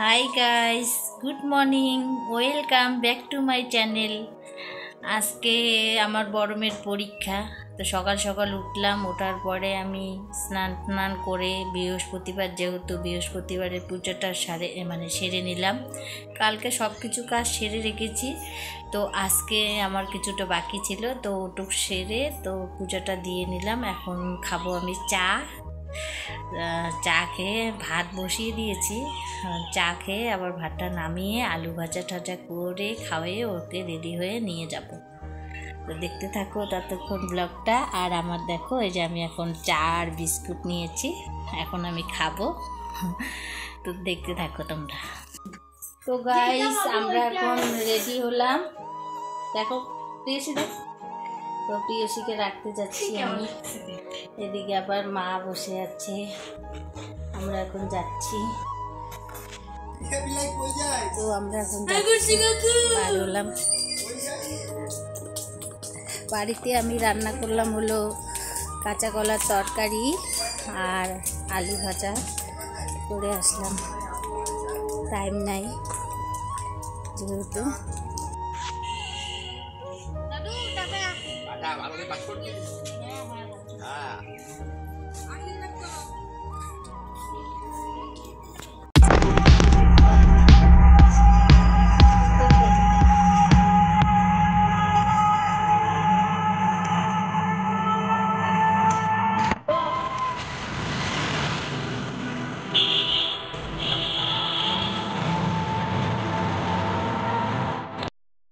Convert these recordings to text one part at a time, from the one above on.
Hi guys, good morning, welcome back to my channel. আজকে আমার বড় মেয়ের পরীক্ষা, তো সকাল সকাল উঠলাম। ওঠার পরে আমি স্নান টান করে বৃহস্পতিবার, যেহেতু বৃহস্পতিবারের পুজোটা সেরে নিলাম। কালকে সব কিছু কাজ সেরে রেখেছি, তো আজকে আমার কিছুটা বাকি ছিল, তো ওটুক সেরে তো পুজোটা দিয়ে নিলাম। এখন খাবো আমি চা। চা খেয়ে ভাত বসিয়ে দিয়েছি। চা খেয়ে আবার ভাতটা নামিয়ে আলু ভাজা টাজা করে খাওয়িয়ে ওকে রেডি হয়ে নিয়ে যাব। তো দেখতে থাকো ততক্ষণ ব্লগটা। আর আমার দেখো, এই যে আমি এখন চা আর বিস্কুট নিয়েছি, এখন আমি খাবো। তো দেখতে থাকো তোমরা। তো গাইস, আমরা এখন রেডি হলাম। দেখো প্রিয়সী, দেখ। তো প্রিয়সীকে রাখতে যাচ্ছি আমি। এদিকে আবার মা বসে আছে, আমরা এখন যাচ্ছি। তো আমরা এখন বার হলাম। বাড়িতে আমি রান্না করলাম হলো কাঁচা কলার তরকারি আর আলু ভাজা করে আসলাম। টাইম নাই যেহেতু।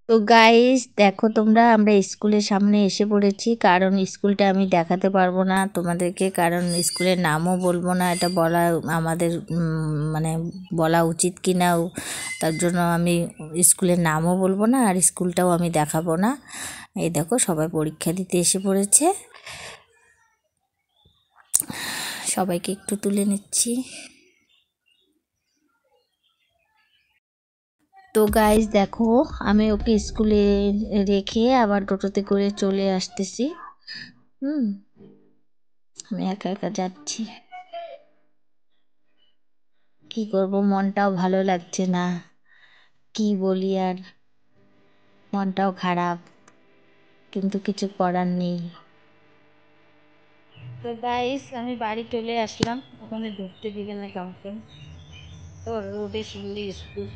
তো গাইস দেখো তোমরা, আমরা স্কুলের সামনে এসে পড়েছি। কারণ স্কুলটা আমি দেখাতে পারবো না তোমাদেরকে, কারণ স্কুলের নামও বলবো না। এটা বলা আমাদের মানে বলা উচিত কি নাও, তার জন্য আমি স্কুলের নামও বলবো না আর স্কুলটাও আমি দেখাবো না। এই দেখো সবাই পরীক্ষা দিতে এসে পড়েছে, সবাইকে একটু তুলে নিচ্ছি। তো গাইস দেখো, আমি ওকে স্কুলে রেখে আবার টোটোতে করে চলে আসতেছি। আমি একা একা যাচ্ছি, কি করব, মনটাও ভালো লাগছে না। কি বলি আর, মনটাও খারাপ, কিন্তু কিছু করার নেই। তো গাইস, আমি বাড়ি চলে আসলাম। ওখানে ঢুকতে দিবে না কাউকে। তো রোডে সুন্দর স্কুল,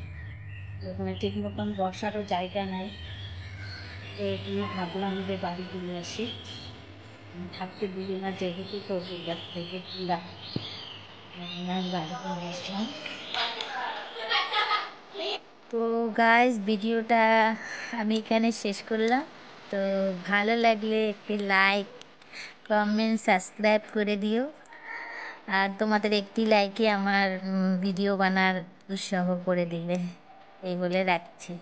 ওখানে ঠিক মতন বসারও জায়গা নাই। তো এখানে ভাবলাম যে বাড়ি চলে আসি, থাকতে দিবে না যেহেতু। তো এবার থেকে বাড়ি চলে আসলাম। তো গাইস, ভিডিওটা আমি এখানে শেষ করলাম। তো ভালো লাগলে একটি লাইক, কমেন্ট, সাবস্ক্রাইব করে দিও। আর তোমাদের একটি লাইকে আমার ভিডিও বানার উৎসাহ করে দিবে, এই বলে রাখছি।